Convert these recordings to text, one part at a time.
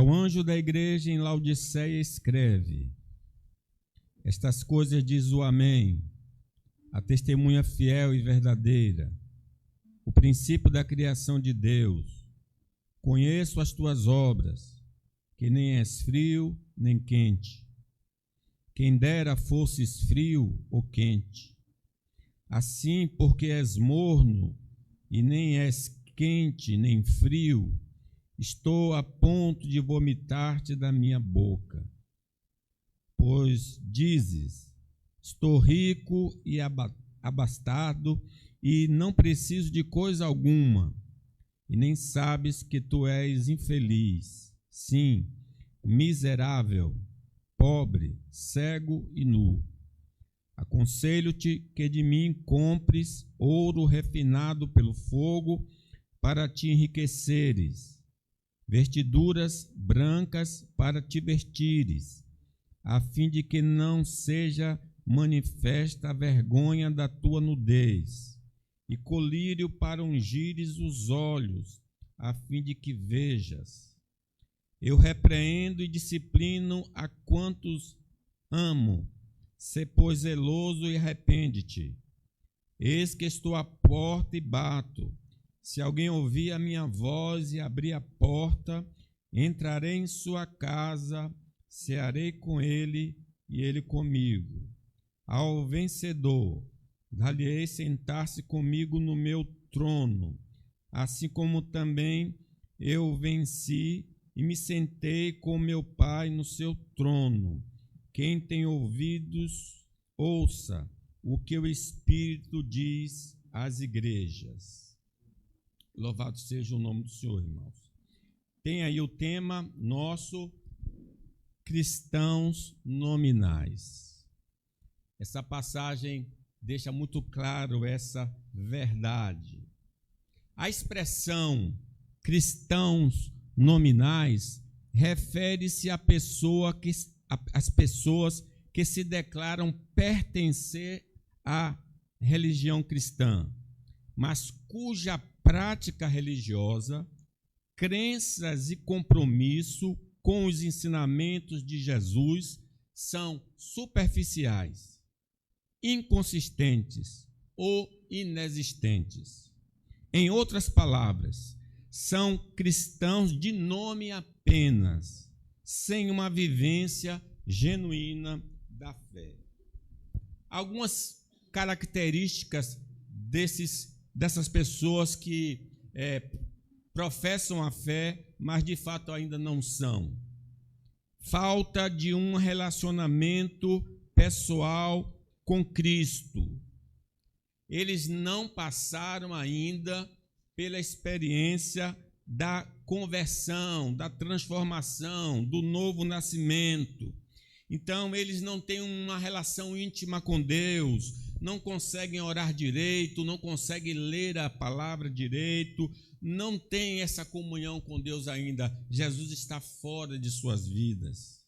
Ao anjo da igreja em Laodiceia escreve: estas coisas diz o Amém, a testemunha fiel e verdadeira, o princípio da criação de Deus. Conheço as tuas obras, que nem és frio nem quente. Quem dera fosses frio ou quente. Assim, porque és morno e nem és quente nem frio, estou a ponto de vomitar-te da minha boca. Pois dizes: estou rico e abastado e não preciso de coisa alguma, e nem sabes que tu és infeliz, sim, miserável, pobre, cego e nu. Aconselho-te que de mim compres ouro refinado pelo fogo para te enriqueceres, vestiduras brancas para te vestires, a fim de que não seja manifesta a vergonha da tua nudez, e colírio para ungires os olhos, a fim de que vejas. Eu repreendo e disciplino a quantos amo. Sê, pois, zeloso e arrepende-te. Eis que estou à porta e bato. Se alguém ouvir a minha voz e abrir a porta, entrarei em sua casa, cearei com ele e ele comigo. Ao vencedor, dar-lhe-ei sentar-se comigo no meu trono, assim como também eu venci e me sentei com meu Pai no seu trono. Quem tem ouvidos, ouça o que o Espírito diz às igrejas. Louvado seja o nome do Senhor, irmãos. Tem aí o tema nosso, cristãos nominais. Essa passagem deixa muito claro essa verdade. A expressão cristãos nominais refere-se às pessoas que se declaram pertencer à religião cristã, mas cuja prática religiosa, crenças e compromisso com os ensinamentos de Jesus são superficiais, inconsistentes ou inexistentes. Em outras palavras, são cristãos de nome apenas, sem uma vivência genuína da fé. Algumas características dessas pessoas que professam a fé, mas de fato ainda não são. Falta de um relacionamento pessoal com Cristo. Eles não passaram ainda pela experiência da conversão, da transformação, do novo nascimento. Então, eles não têm uma relação íntima com Deus, não conseguem orar direito, não conseguem ler a palavra direito, não têm essa comunhão com Deus ainda. Jesus está fora de suas vidas.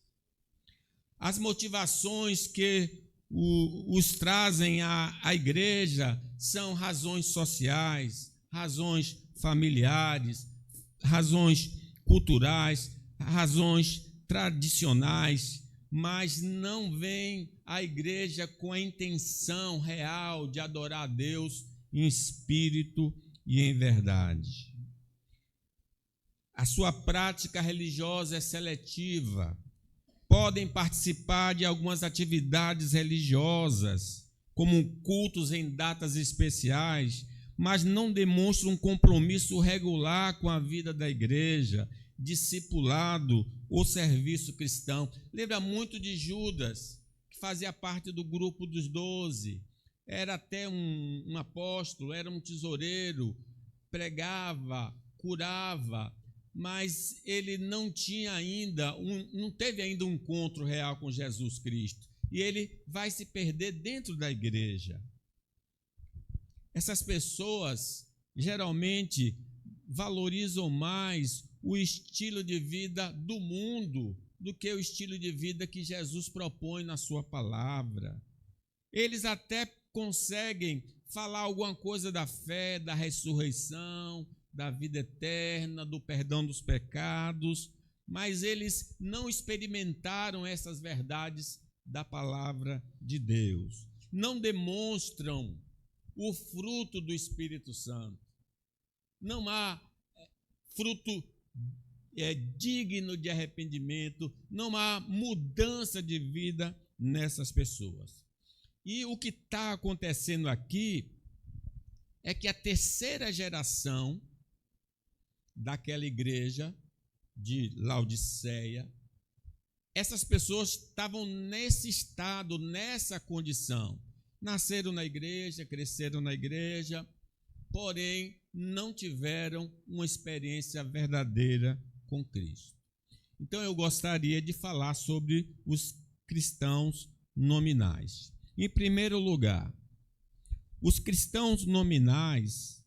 As motivações que os trazem à igreja são razões sociais, razões familiares, razões culturais, razões tradicionais, mas não vem à igreja com a intenção real de adorar a Deus em espírito e em verdade. A sua prática religiosa é seletiva. Podem participar de algumas atividades religiosas, como cultos em datas especiais, mas não demonstram um compromisso regular com a vida da igreja, discipulado ou serviço cristão. Lembra muito de Judas, que fazia parte do grupo dos 12. Era até um apóstolo, era um tesoureiro, pregava, curava, mas ele não tinha ainda, não teve ainda um encontro real com Jesus Cristo. E ele vai se perder dentro da igreja. Essas pessoas geralmente valorizam mais o estilo de vida do mundo do que o estilo de vida que Jesus propõe na sua palavra. Eles até conseguem falar alguma coisa da fé, da ressurreição, da vida eterna, do perdão dos pecados, mas eles não experimentaram essas verdades da palavra de Deus. Não demonstram o fruto do Espírito Santo. Não há fruto digno de arrependimento, não há mudança de vida nessas pessoas. E o que está acontecendo aqui é que a terceira geração daquela igreja de Laodiceia, essas pessoas estavam nesse estado, nessa condição. Nasceram na igreja, cresceram na igreja, porém não tiveram uma experiência verdadeira com Cristo. Então eu gostaria de falar sobre os cristãos nominais. Em primeiro lugar, os cristãos nominais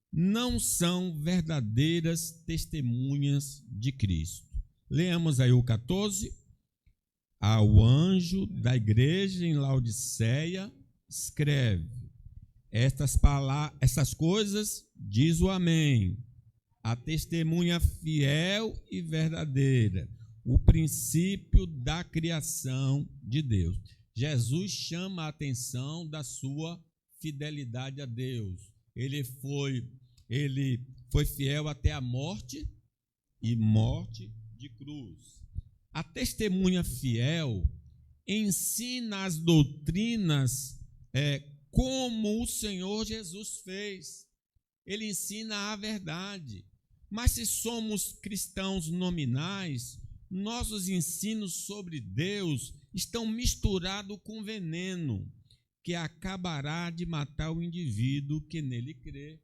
não são verdadeiras testemunhas de Cristo. Leamos aí o 14. Ao anjo da igreja em Laodiceia, escreve: essas coisas diz o Amém, a testemunha fiel e verdadeira, o princípio da criação de Deus. Jesus chama a atenção da sua fidelidade a Deus. Ele foi fiel até a morte e morte de cruz. A testemunha fiel ensina as doutrinas como o Senhor Jesus fez. Ele ensina a verdade. Mas se somos cristãos nominais, nossos ensinos sobre Deus estão misturados com veneno, que acabará de matar o indivíduo que nele crê.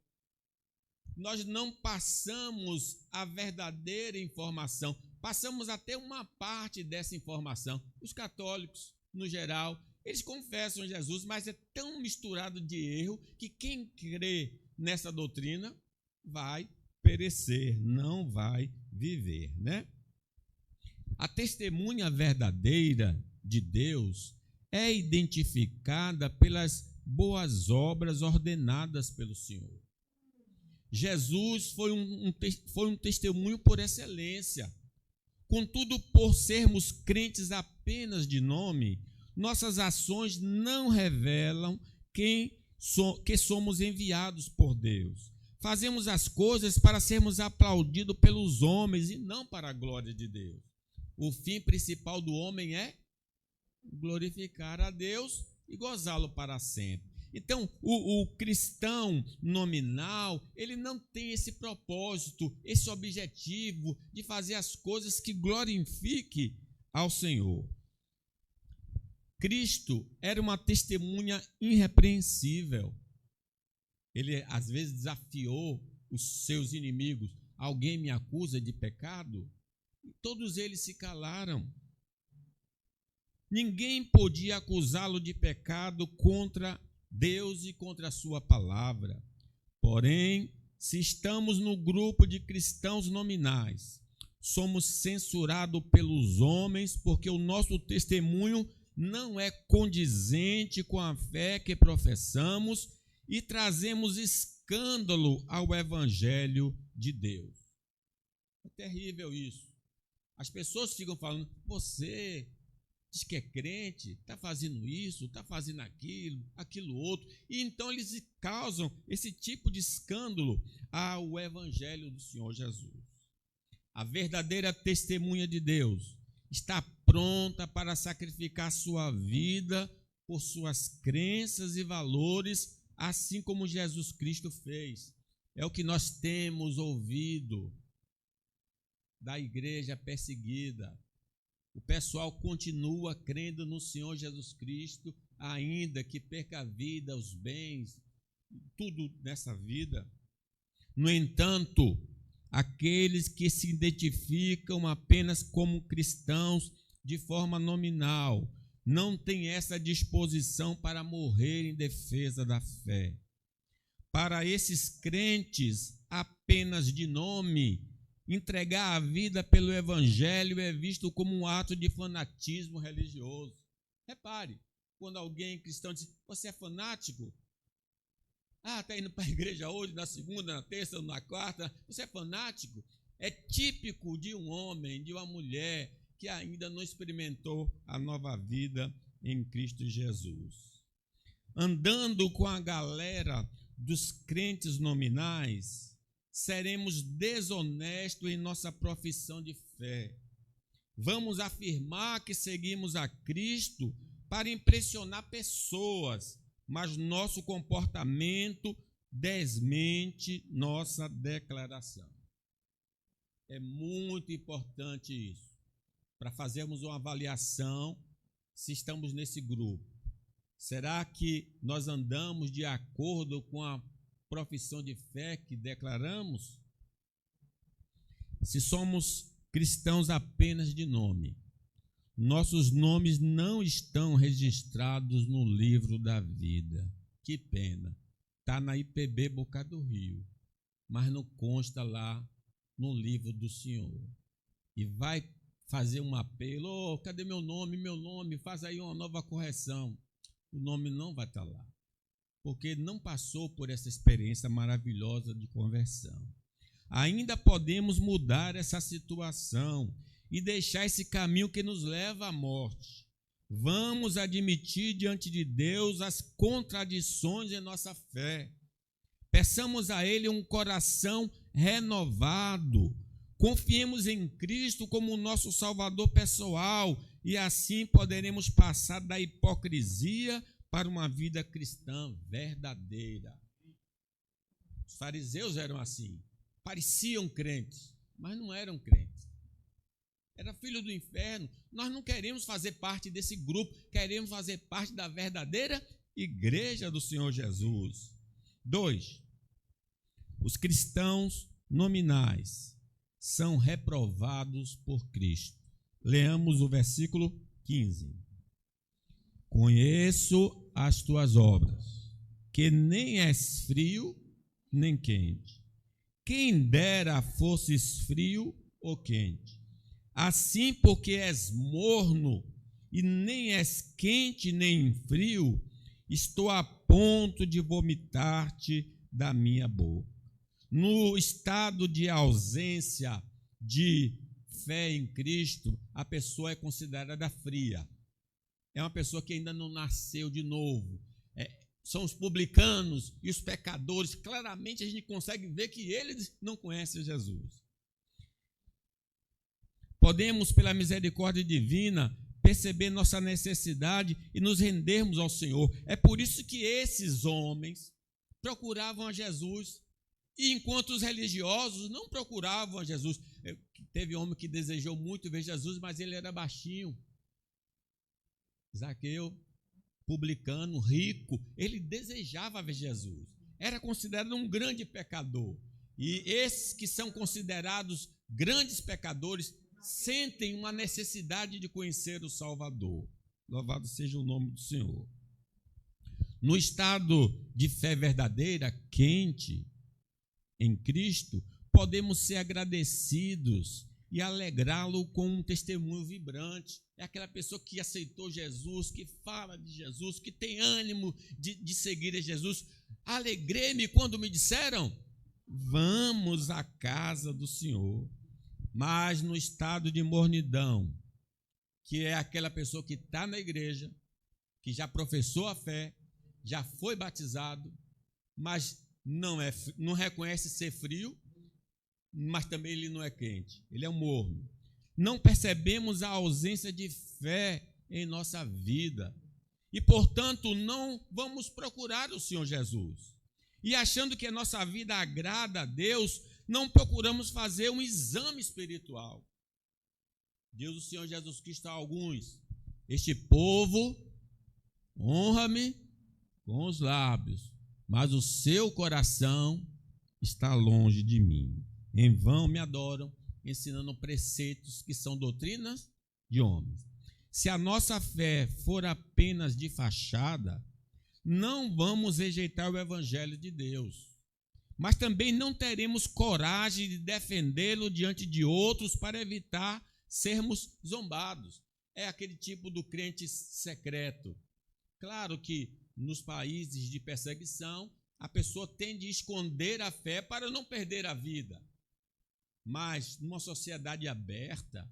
Nós não passamos a verdadeira informação, passamos até uma parte dessa informação. Os católicos, no geral, eles confessam Jesus, mas é tão misturado de erro que quem crê nessa doutrina vai perecer, não vai viver, né? A testemunha verdadeira de Deus é identificada pelas boas obras ordenadas pelo Senhor. Jesus foi um testemunho por excelência. Contudo, por sermos crentes apenas de nome, nossas ações não revelam que somos enviados por Deus. Fazemos as coisas para sermos aplaudidos pelos homens e não para a glória de Deus. O fim principal do homem é glorificar a Deus e gozá-lo para sempre. Então, o cristão nominal, ele não tem esse propósito, esse objetivo de fazer as coisas que glorifiquem ao Senhor. Cristo era uma testemunha irrepreensível. Ele, às vezes, desafiou os seus inimigos. Alguém me acusa de pecado? E todos eles se calaram. Ninguém podia acusá-lo de pecado contra Deus e contra a sua palavra. Porém, se estamos no grupo de cristãos nominais, somos censurados pelos homens porque o nosso testemunho não é condizente com a fé que professamos e trazemos escândalo ao evangelho de Deus. É terrível isso. As pessoas ficam falando: você diz que é crente, está fazendo isso, está fazendo aquilo outro. E então eles causam esse tipo de escândalo ao evangelho do Senhor Jesus. A verdadeira testemunha de Deus está pronta para sacrificar sua vida por suas crenças e valores, assim como Jesus Cristo fez. É o que nós temos ouvido da igreja perseguida. O pessoal continua crendo no Senhor Jesus Cristo, ainda que perca a vida, os bens, tudo nessa vida. No entanto, aqueles que se identificam apenas como cristãos de forma nominal não têm essa disposição para morrer em defesa da fé. Para esses crentes apenas de nome, entregar a vida pelo evangelho é visto como um ato de fanatismo religioso. Repare, quando alguém cristão diz: você é fanático? Está indo para a igreja hoje, na segunda, na terça ou na quarta, você é fanático? É típico de um homem, de uma mulher que ainda não experimentou a nova vida em Cristo Jesus. Andando com a galera dos crentes nominais, seremos desonestos em nossa profissão de fé. Vamos afirmar que seguimos a Cristo para impressionar pessoas, mas nosso comportamento desmente nossa declaração. É muito importante isso, para fazermos uma avaliação se estamos nesse grupo. Será que nós andamos de acordo com a profissão de fé que declaramos? Se somos cristãos apenas de nome, nossos nomes não estão registrados no livro da vida. Que pena. Está na IPB Boca do Rio, mas não consta lá no livro do Senhor. E vai fazer um apelo: cadê meu nome? Meu nome, faz aí uma nova correção. O nome não vai estar lá, porque não passou por essa experiência maravilhosa de conversão. Ainda podemos mudar essa situação e deixar esse caminho que nos leva à morte. Vamos admitir diante de Deus as contradições em nossa fé. Peçamos a Ele um coração renovado. Confiemos em Cristo como nosso Salvador pessoal e assim poderemos passar da hipocrisia para uma vida cristã verdadeira. Os fariseus eram assim, pareciam crentes, mas não eram crentes. Era filho do inferno. Nós não queremos fazer parte desse grupo, queremos fazer parte da verdadeira igreja do Senhor Jesus. 2. Os cristãos nominais são reprovados por Cristo. Leamos o versículo 15. Conheço as tuas obras, que nem és frio nem quente. Quem dera fosses frio ou quente. Assim, porque és morno e nem és quente nem frio, estou a ponto de vomitar-te da minha boca. No estado de ausência de fé em Cristo, a pessoa é considerada fria. É uma pessoa que ainda não nasceu de novo. São os publicanos e os pecadores. Claramente a gente consegue ver que eles não conhecem Jesus. Podemos, pela misericórdia divina, perceber nossa necessidade e nos rendermos ao Senhor. É por isso que esses homens procuravam a Jesus, e enquanto os religiosos não procuravam a Jesus. Teve homem que desejou muito ver Jesus, mas ele era baixinho. Zaqueu, publicano, rico, ele desejava ver Jesus. Era considerado um grande pecador. E esses que são considerados grandes pecadores sentem uma necessidade de conhecer o Salvador. Louvado seja o nome do Senhor. No estado de fé verdadeira, quente, em Cristo, podemos ser agradecidos e alegrá-lo com um testemunho vibrante. É aquela pessoa que aceitou Jesus, que fala de Jesus, que tem ânimo de seguir a Jesus. Alegrei-me quando me disseram: vamos à casa do Senhor. Mas no estado de mornidão, que é aquela pessoa que está na igreja, que já professou a fé, já foi batizado, mas não reconhece ser frio, mas também ele não é quente, ele é um morno. Não percebemos a ausência de fé em nossa vida e, portanto, não vamos procurar o Senhor Jesus. E achando que a nossa vida agrada a Deus, não procuramos fazer um exame espiritual. Diz o Senhor Jesus Cristo a alguns: este povo honra-me com os lábios, mas o seu coração está longe de mim. Em vão me adoram, ensinando preceitos que são doutrinas de homens. Se a nossa fé for apenas de fachada, não vamos rejeitar o evangelho de Deus, mas também não teremos coragem de defendê-lo diante de outros para evitar sermos zombados. É aquele tipo do crente secreto. Claro que nos países de perseguição, a pessoa tende a esconder a fé para não perder a vida. Mas numa sociedade aberta,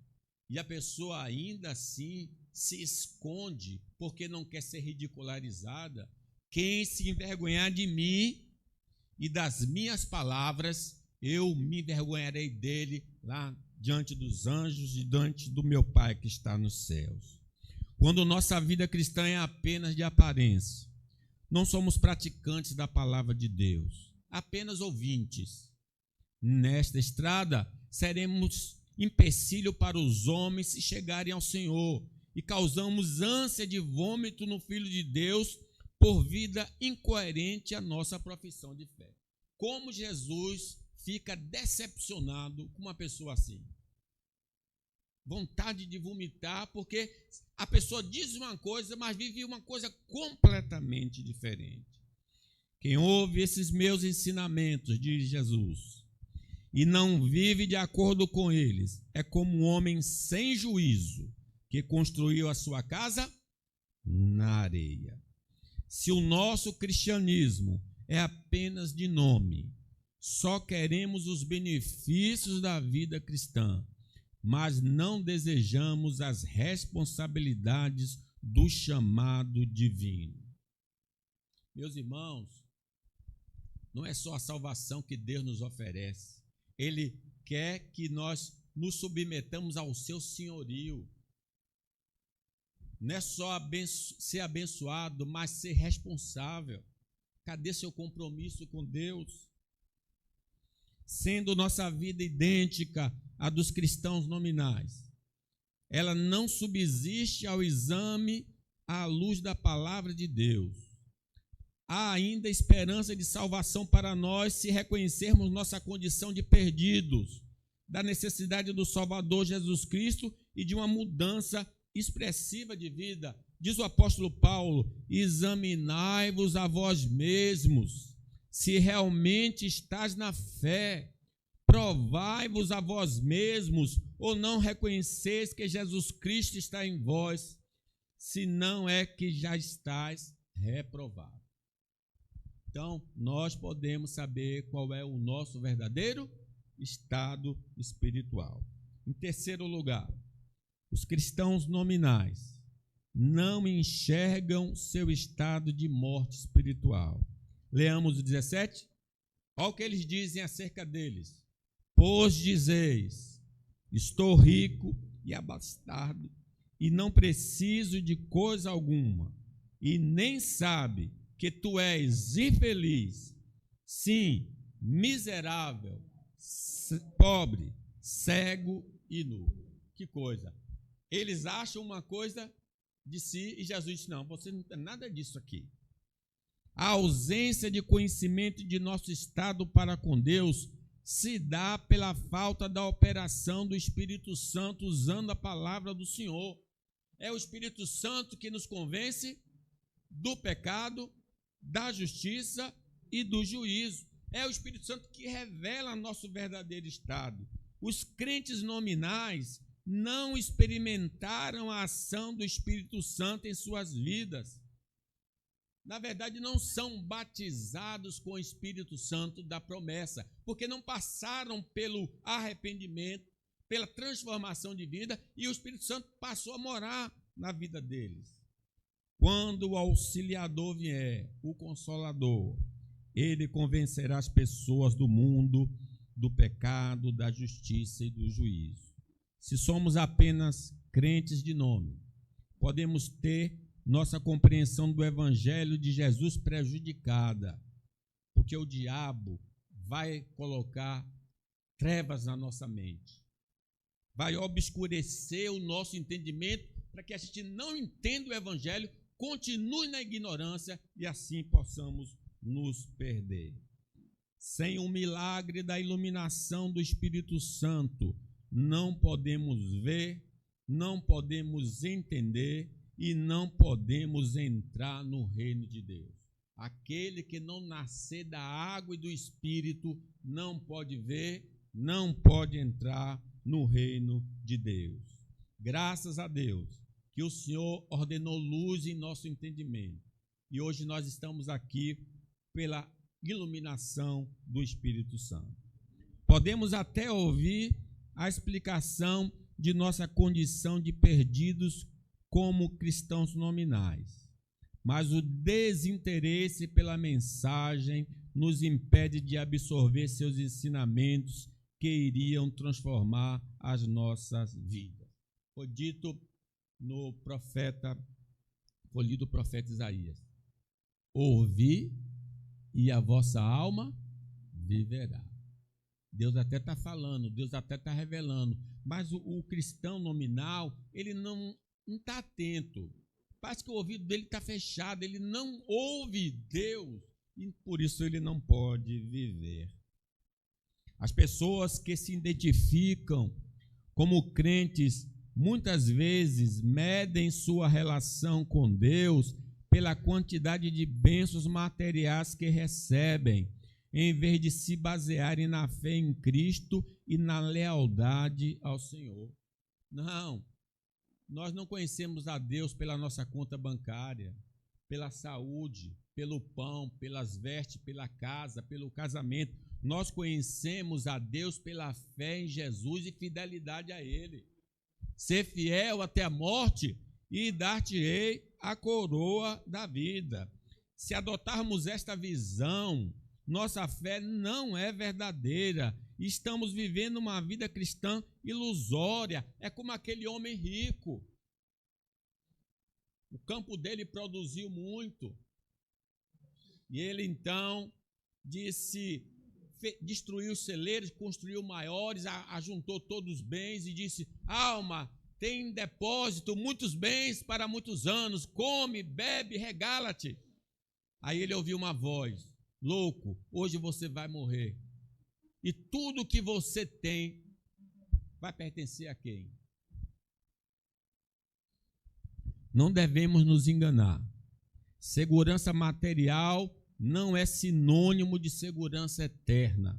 e a pessoa ainda assim se esconde porque não quer ser ridicularizada, quem se envergonhar de mim e das minhas palavras, eu me envergonharei dele lá diante dos anjos e diante do meu Pai que está nos céus. Quando nossa vida cristã é apenas de aparência, não somos praticantes da palavra de Deus, apenas ouvintes. Nesta estrada, seremos empecilho para os homens se chegarem ao Senhor e causamos ânsia de vômito no Filho de Deus por vida incoerente à nossa profissão de fé. Como Jesus fica decepcionado com uma pessoa assim? Vontade de vomitar, porque a pessoa diz uma coisa, mas vive uma coisa completamente diferente. Quem ouve esses meus ensinamentos, diz Jesus, e não vive de acordo com eles, é como um homem sem juízo, que construiu a sua casa na areia. Se o nosso cristianismo é apenas de nome, só queremos os benefícios da vida cristã, mas não desejamos as responsabilidades do chamado divino. Meus irmãos, não é só a salvação que Deus nos oferece. Ele quer que nós nos submetamos ao seu senhorio. Não é só ser abençoado, mas ser responsável. Cadê seu compromisso com Deus? Sendo nossa vida idêntica à dos cristãos nominais, ela não subsiste ao exame à luz da palavra de Deus. Há ainda esperança de salvação para nós se reconhecermos nossa condição de perdidos, da necessidade do Salvador Jesus Cristo e de uma mudança expressiva de vida. Diz o apóstolo Paulo: examinai-vos a vós mesmos, se realmente estás na fé. Provai-vos a vós mesmos, ou não reconheceis que Jesus Cristo está em vós, se não é que já estáis reprovados. Então, nós podemos saber qual é o nosso verdadeiro estado espiritual. Em terceiro lugar, os cristãos nominais não enxergam seu estado de morte espiritual. Leamos o 17. Olha o que eles dizem acerca deles. Pois dizeis, estou rico e abastado, e não preciso de coisa alguma, e nem sabe que tu és infeliz, sim, miserável, pobre, cego e nu. Que coisa! Eles acham uma coisa de si e Jesus diz: não, você não tem nada disso aqui. A ausência de conhecimento de nosso estado para com Deus se dá pela falta da operação do Espírito Santo usando a palavra do Senhor. É o Espírito Santo que nos convence do pecado, da justiça e do juízo. É o Espírito Santo que revela nosso verdadeiro estado. Os crentes nominais não experimentaram a ação do Espírito Santo em suas vidas. Na verdade, não são batizados com o Espírito Santo da promessa, porque não passaram pelo arrependimento, pela transformação de vida, e o Espírito Santo passou a morar na vida deles. Quando o auxiliador vier, o consolador, ele convencerá as pessoas do mundo, do pecado, da justiça e do juízo. Se somos apenas crentes de nome, podemos ter nossa compreensão do Evangelho de Jesus prejudicada, porque o diabo vai colocar trevas na nossa mente, vai obscurecer o nosso entendimento para que a gente não entenda o Evangelho, continue na ignorância e assim possamos nos perder. Sem o milagre da iluminação do Espírito Santo, não podemos ver, não podemos entender e não podemos entrar no reino de Deus. Aquele que não nascer da água e do Espírito não pode ver, não pode entrar no reino de Deus. Graças a Deus que o Senhor ordenou luz em nosso entendimento. E hoje nós estamos aqui pela iluminação do Espírito Santo. Podemos até ouvir a explicação de nossa condição de perdidos como cristãos nominais, mas o desinteresse pela mensagem nos impede de absorver seus ensinamentos que iriam transformar as nossas vidas. Foi dito no profeta, foi lido o profeta Isaías: ouvi e a vossa alma viverá. Deus até está falando, Deus até está revelando, mas o cristão nominal, ele não está atento. Parece que o ouvido dele está fechado, ele não ouve Deus e por isso ele não pode viver. As pessoas que se identificam como crentes muitas vezes medem sua relação com Deus pela quantidade de bênçãos materiais que recebem, em vez de se basearem na fé em Cristo e na lealdade ao Senhor. Não, nós não conhecemos a Deus pela nossa conta bancária, pela saúde, pelo pão, pelas vestes, pela casa, pelo casamento. Nós conhecemos a Deus pela fé em Jesus e fidelidade a Ele. Ser fiel até a morte e dar-te-ei a coroa da vida. Se adotarmos esta visão, nossa fé não é verdadeira. Estamos vivendo uma vida cristã ilusória. É como aquele homem rico. O campo dele produziu muito. E ele então destruiu os celeiros, construiu maiores, ajuntou todos os bens e disse: alma, tem em depósito muitos bens para muitos anos, come, bebe, regala-te. Aí ele ouviu uma voz: louco, hoje você vai morrer. E tudo que você tem vai pertencer a quem? Não devemos nos enganar. Segurança material não é sinônimo de segurança eterna.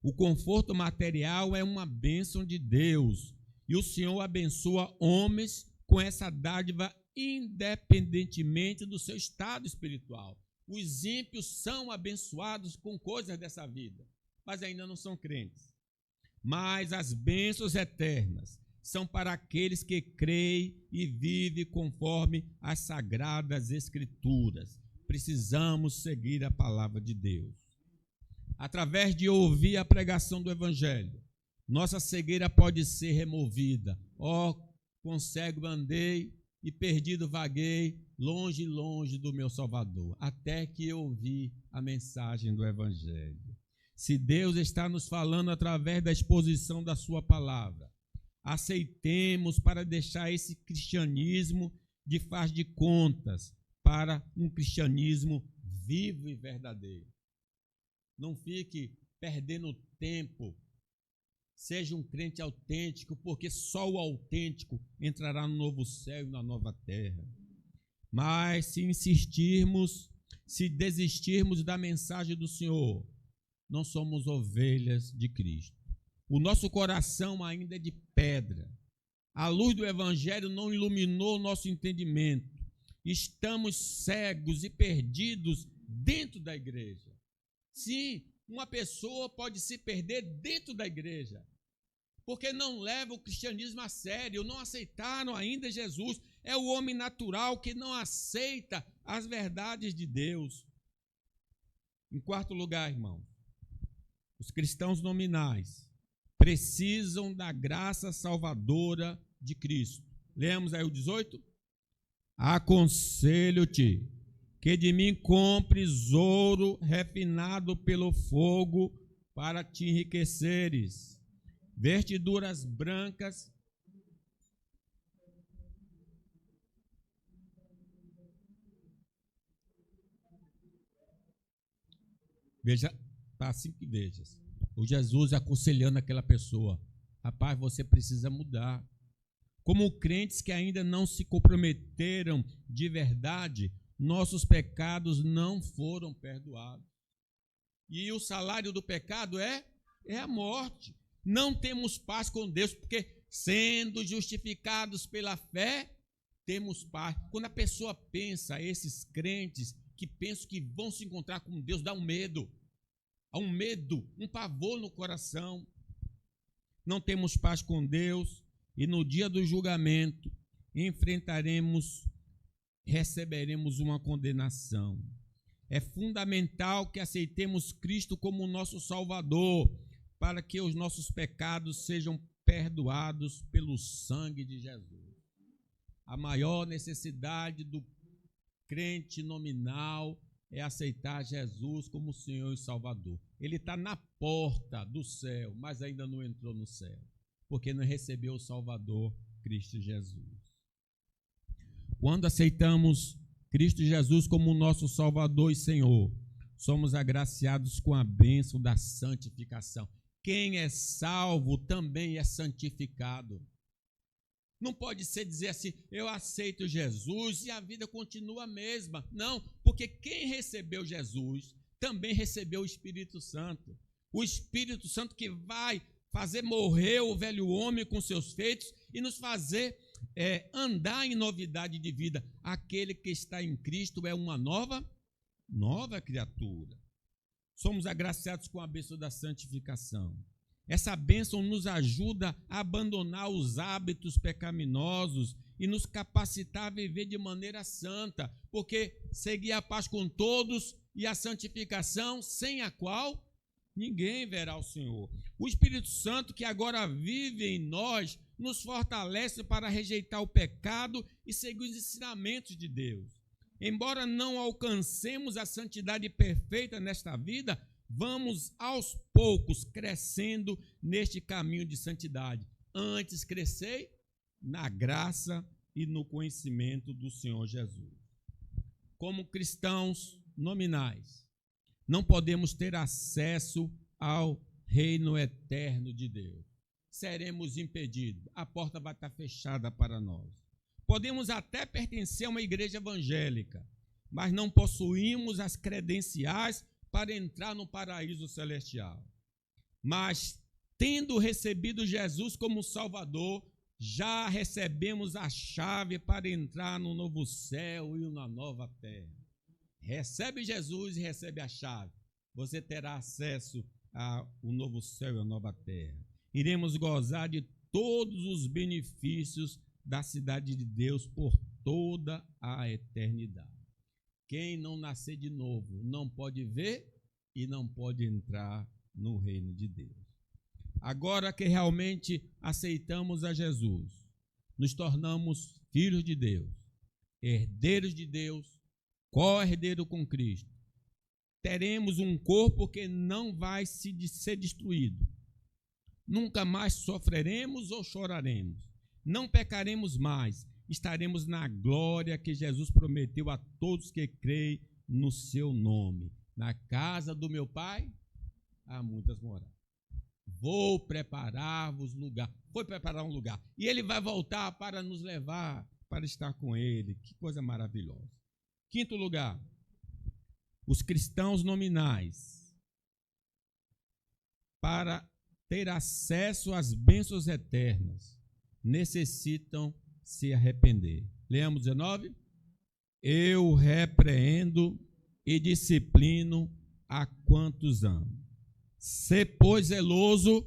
O conforto material é uma bênção de Deus, e o Senhor abençoa homens com essa dádiva independentemente do seu estado espiritual. Os ímpios são abençoados com coisas dessa vida, mas ainda não são crentes. Mas as bênçãos eternas são para aqueles que creem e vivem conforme as sagradas Escrituras. Precisamos seguir a palavra de Deus. Através de ouvir a pregação do Evangelho, nossa cegueira pode ser removida. Com cego andei e perdido vaguei, longe, longe do meu Salvador, até que eu ouvi a mensagem do Evangelho. Se Deus está nos falando através da exposição da sua palavra, aceitemos para deixar esse cristianismo de faz de contas para um cristianismo vivo e verdadeiro. Não fique perdendo tempo. Seja um crente autêntico, porque só o autêntico entrará no novo céu e na nova terra. Mas se insistirmos, se desistirmos da mensagem do Senhor, não somos ovelhas de Cristo. O nosso coração ainda é de pedra. A luz do Evangelho não iluminou o nosso entendimento. Estamos cegos e perdidos dentro da igreja. Sim, uma pessoa pode se perder dentro da igreja, porque não leva o cristianismo a sério, não aceitaram ainda Jesus. É o homem natural que não aceita as verdades de Deus. Em quarto lugar, irmão, os cristãos nominais precisam da graça salvadora de Cristo. Lemos aí o 18? Aconselho-te que de mim compres ouro refinado pelo fogo para te enriqueceres, vestiduras brancas veja, para assim que vejas, o Jesus aconselhando aquela pessoa: rapaz, você precisa mudar. Como crentes que ainda não se comprometeram de verdade, nossos pecados não foram perdoados. E o salário do pecado é a morte. Não temos paz com Deus, porque sendo justificados pela fé, temos paz. Quando a pessoa pensa, esses crentes que pensam que vão se encontrar com Deus, dá um medo. há um medo, um pavor no coração. Não temos paz com Deus e no dia do julgamento receberemos uma condenação. É fundamental que aceitemos Cristo como nosso Salvador, para que os nossos pecados sejam perdoados pelo sangue de Jesus. A maior necessidade do crente nominal é aceitar Jesus como Senhor e Salvador. Ele está na porta do céu, mas ainda não entrou no céu, porque não recebeu o Salvador, Cristo Jesus. Quando aceitamos Cristo Jesus como nosso Salvador e Senhor, somos agraciados com a bênção da santificação. Quem é salvo também é santificado. Não pode ser dizer assim, eu aceito Jesus e a vida continua a mesma. Não, porque quem recebeu Jesus também recebeu o Espírito Santo. O Espírito Santo que vai fazer morrer o velho homem com seus feitos e nos fazer andar em novidade de vida. Aquele que está em Cristo é uma nova criatura. Somos agraciados com a bênção da santificação. Essa bênção nos ajuda a abandonar os hábitos pecaminosos e nos capacitar a viver de maneira santa, porque seguir a paz com todos e a santificação, sem a qual ninguém verá o Senhor. O Espírito Santo, que agora vive em nós, nos fortalece para rejeitar o pecado e seguir os ensinamentos de Deus. Embora não alcancemos a santidade perfeita nesta vida, vamos aos poucos crescendo neste caminho de santidade. Antes crescei na graça e no conhecimento do Senhor Jesus. Como cristãos nominais, não podemos ter acesso ao reino eterno de Deus. Seremos impedidos, a porta vai estar fechada para nós. Podemos até pertencer a uma igreja evangélica, mas não possuímos as credenciais para entrar no paraíso celestial. Mas, tendo recebido Jesus como Salvador, já recebemos a chave para entrar no novo céu e na nova terra. Recebe Jesus e recebe a chave. Você terá acesso ao novo céu e à nova terra. Iremos gozar de todos os benefícios da cidade de Deus por toda a eternidade. Quem não nascer de novo não pode ver e não pode entrar no reino de Deus. Agora que realmente aceitamos a Jesus, nos tornamos filhos de Deus, herdeiros de Deus, co-herdeiro com Cristo. Teremos um corpo que não vai ser destruído. Nunca mais sofreremos ou choraremos. Não pecaremos mais. Estaremos na glória que Jesus prometeu a todos que creem no seu nome. Na casa do meu Pai há muitas moradas. Vou preparar-vos lugar. Foi preparar um lugar. E Ele vai voltar para nos levar, para estar com Ele. Que coisa maravilhosa. Quinto lugar, os cristãos nominais, para ter acesso às bênçãos eternas, necessitam se arrepender. Leamos 19. Eu repreendo e disciplino a quantos amo. Sê, pois, zeloso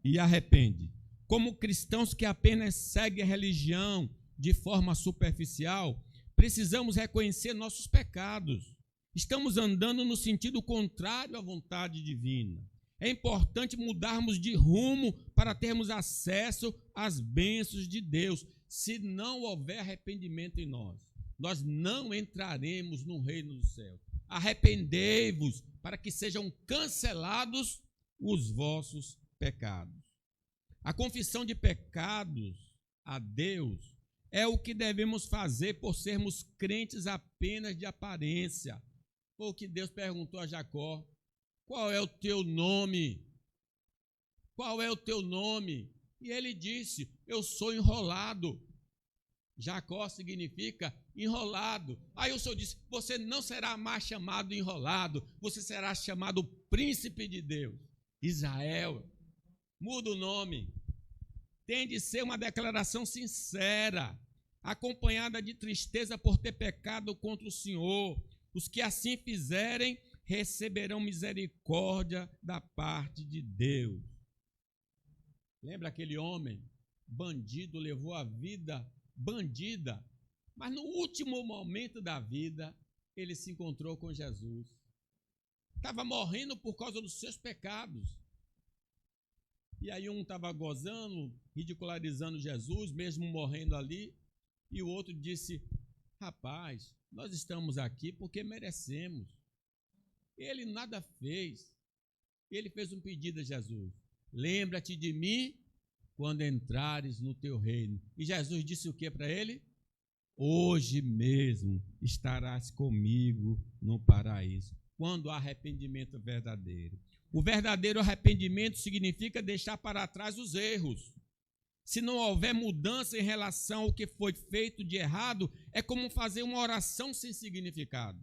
e arrepende. Como cristãos que apenas seguem a religião de forma superficial, precisamos reconhecer nossos pecados. Estamos andando no sentido contrário à vontade divina. É importante mudarmos de rumo para termos acesso às bênçãos de Deus. Se não houver arrependimento em nós, nós não entraremos no reino do céu. Arrependei-vos para que sejam cancelados os vossos pecados. A confissão de pecados a Deus é o que devemos fazer por sermos crentes apenas de aparência. Foi o que Deus perguntou a Jacó: qual é o teu nome? Qual é o teu nome? E ele disse: eu sou enrolado. Jacó significa enrolado. Aí o Senhor disse: você não será mais chamado enrolado, você será chamado príncipe de Deus. Israel, muda o nome. Tem de ser uma declaração sincera, acompanhada de tristeza por ter pecado contra o Senhor. Os que assim fizerem receberão misericórdia da parte de Deus. Lembra aquele homem, bandido, levou a vida bandida, mas no último momento da vida, ele se encontrou com Jesus. Estava morrendo por causa dos seus pecados. E aí um estava gozando, ridicularizando Jesus, mesmo morrendo ali, e o outro disse: rapaz, nós estamos aqui porque merecemos. Ele nada fez. Ele fez um pedido a Jesus: lembra-te de mim quando entrares no teu reino. E Jesus disse o que para ele? Hoje mesmo estarás comigo no paraíso. Quando há arrependimento verdadeiro. O verdadeiro arrependimento significa deixar para trás os erros. Se não houver mudança em relação ao que foi feito de errado, é como fazer uma oração sem significado.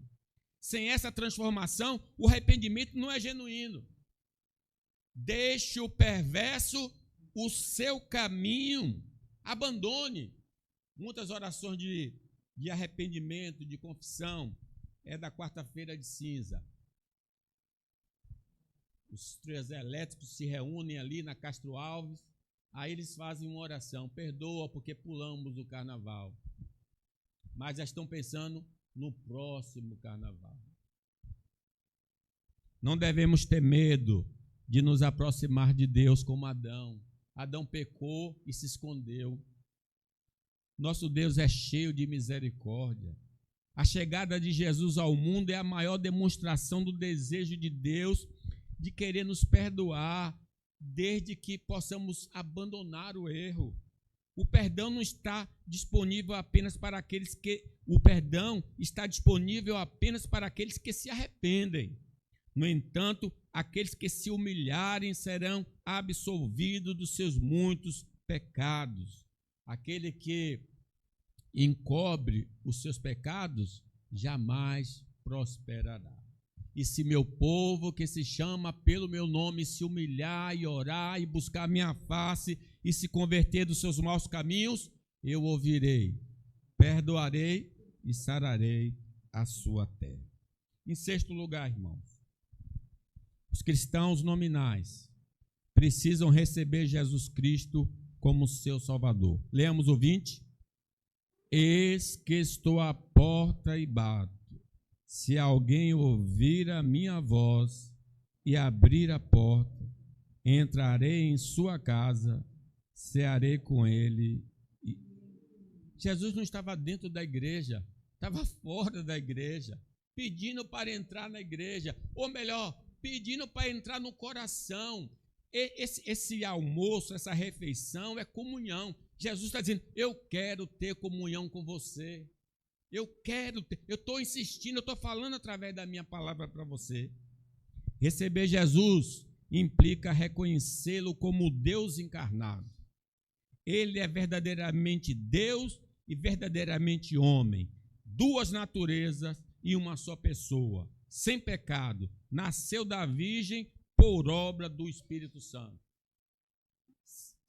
Sem essa transformação, o arrependimento não é genuíno. Deixe o perverso o seu caminho, abandone. Muitas orações de arrependimento, de confissão, é da quarta-feira de cinza. Os trios elétricos se reúnem ali na Castro Alves, aí eles fazem uma oração: perdoa porque pulamos o carnaval. Mas já estão pensando no próximo carnaval. Não devemos ter medo de nos aproximar de Deus como Adão. Adão pecou e se escondeu. Nosso Deus é cheio de misericórdia. A chegada de Jesus ao mundo é a maior demonstração do desejo de Deus de querer nos perdoar, desde que possamos abandonar o erro. O perdão não está disponível apenas para aqueles que... O perdão está disponível apenas para aqueles que se arrependem. No entanto, aqueles que se humilharem serão absolvidos dos seus muitos pecados. Aquele que encobre os seus pecados jamais prosperará. E se meu povo, que se chama pelo meu nome, se humilhar e orar e buscar minha face e se converter dos seus maus caminhos, eu ouvirei, perdoarei e sararei a sua terra. Em sexto lugar, irmãos, os cristãos nominais precisam receber Jesus Cristo como seu Salvador. Leamos o 20. Eis que estou à porta e bato. Se alguém ouvir a minha voz e abrir a porta, entrarei em sua casa, cearei com ele. Jesus não estava dentro da igreja, estava fora da igreja, pedindo para entrar na igreja, ou melhor, pedindo para entrar no coração. Esse almoço, essa refeição é comunhão. Jesus está dizendo: eu quero ter comunhão com você. Eu estou insistindo, eu estou falando através da minha palavra para você. Receber Jesus implica reconhecê-lo como Deus encarnado. Ele é verdadeiramente Deus e verdadeiramente homem. Duas naturezas e uma só pessoa, sem pecado. Nasceu da Virgem por obra do Espírito Santo.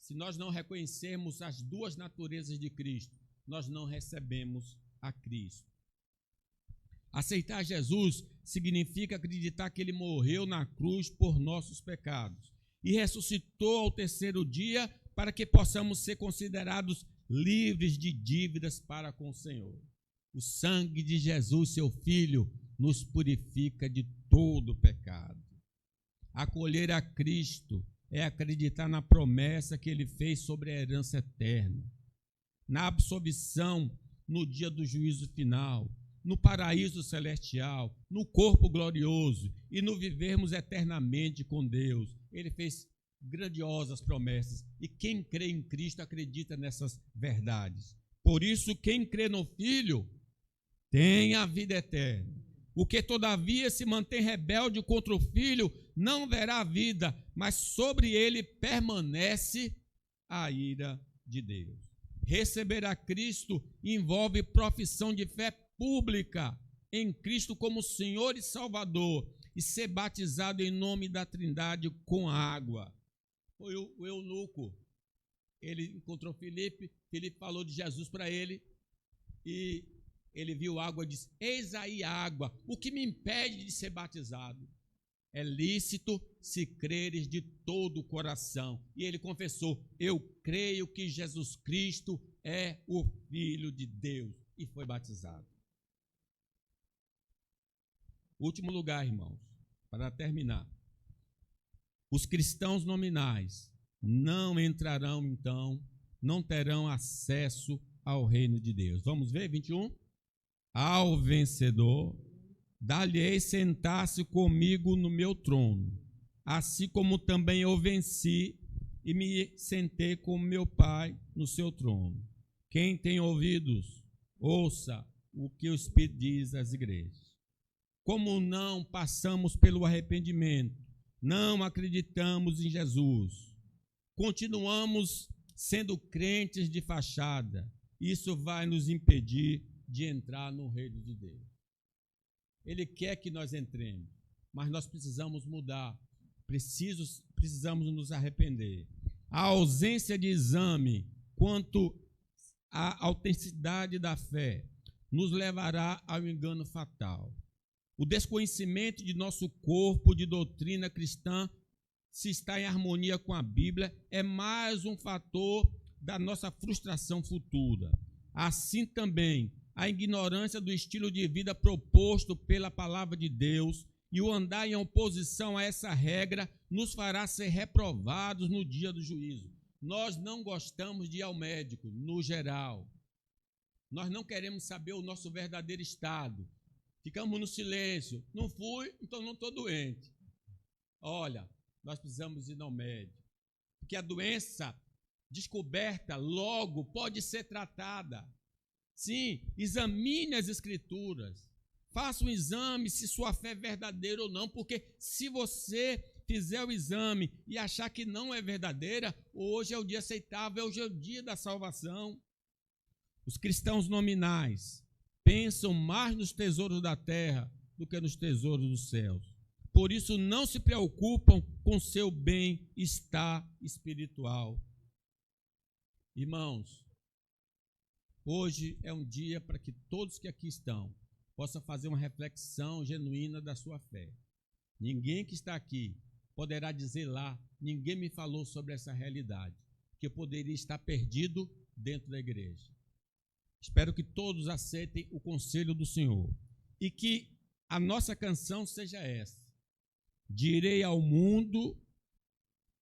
Se nós não reconhecermos as duas naturezas de Cristo, nós não recebemos a Cristo. Aceitar Jesus significa acreditar que ele morreu na cruz por nossos pecados e ressuscitou ao terceiro dia para que possamos ser considerados livres de dívidas para com o Senhor. O sangue de Jesus, seu Filho, nos purifica de todo pecado. Acolher a Cristo é acreditar na promessa que ele fez sobre a herança eterna, na absolvição no dia do juízo final, no paraíso celestial, no corpo glorioso e no vivermos eternamente com Deus. Ele fez grandiosas promessas e quem crê em Cristo acredita nessas verdades. Por isso, quem crê no Filho tem a vida eterna. O que todavia se mantém rebelde contra o Filho não verá a vida, mas sobre ele permanece a ira de Deus. Receber a Cristo envolve profissão de fé pública em Cristo como Senhor e Salvador e ser batizado em nome da Trindade com água. Foi o eunuco, ele encontrou Filipe falou de Jesus para ele e ele viu água e disse: eis aí a água, o que me impede de ser batizado? É lícito se creres de todo o coração. E ele confessou: eu creio que Jesus Cristo é o Filho de Deus. E foi batizado. Último lugar, irmãos, para terminar. Os cristãos nominais não entrarão, então, não terão acesso ao reino de Deus. Vamos ver, 21? Ao vencedor, dar-lhe-ei sentar-se comigo no meu trono, assim como também eu venci e me sentei com meu Pai no seu trono. Quem tem ouvidos, ouça o que o Espírito diz às igrejas. Como não passamos pelo arrependimento, não acreditamos em Jesus, continuamos sendo crentes de fachada, isso vai nos impedir de entrar no reino de Deus. Ele quer que nós entremos, mas nós precisamos mudar, precisamos nos arrepender. A ausência de exame quanto à autenticidade da fé nos levará ao engano fatal. O desconhecimento de nosso corpo de doutrina cristã, se está em harmonia com a Bíblia, é mais um fator da nossa frustração futura. Assim também, a ignorância do estilo de vida proposto pela palavra de Deus e o andar em oposição a essa regra nos fará ser reprovados no dia do juízo. Nós não gostamos de ir ao médico, no geral. Nós não queremos saber o nosso verdadeiro estado. Ficamos no silêncio. Não fui, então não estou doente. Olha, nós precisamos ir ao médico. Porque a doença descoberta logo pode ser tratada. Sim, examine as Escrituras. Faça um exame se sua fé é verdadeira ou não. Porque se você fizer o exame e achar que não é verdadeira, hoje é o dia aceitável, hoje é o dia da salvação. Os cristãos nominais pensam mais nos tesouros da terra do que nos tesouros dos céus. Por isso, não se preocupam com seu bem-estar espiritual. Irmãos, hoje é um dia para que todos que aqui estão possam fazer uma reflexão genuína da sua fé. Ninguém que está aqui poderá dizer lá, ninguém me falou sobre essa realidade, que eu poderia estar perdido dentro da igreja. Espero que todos aceitem o conselho do Senhor e que a nossa canção seja essa: direi ao mundo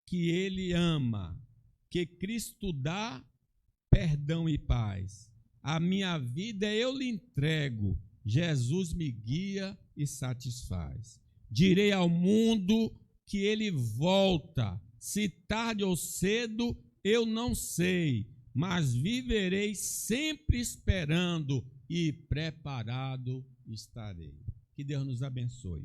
que Ele ama, que Cristo dá perdão e paz. A minha vida eu lhe entrego, Jesus me guia e satisfaz. Direi ao mundo que Ele volta, se tarde ou cedo eu não sei, mas viverei sempre esperando e preparado estarei. Que Deus nos abençoe.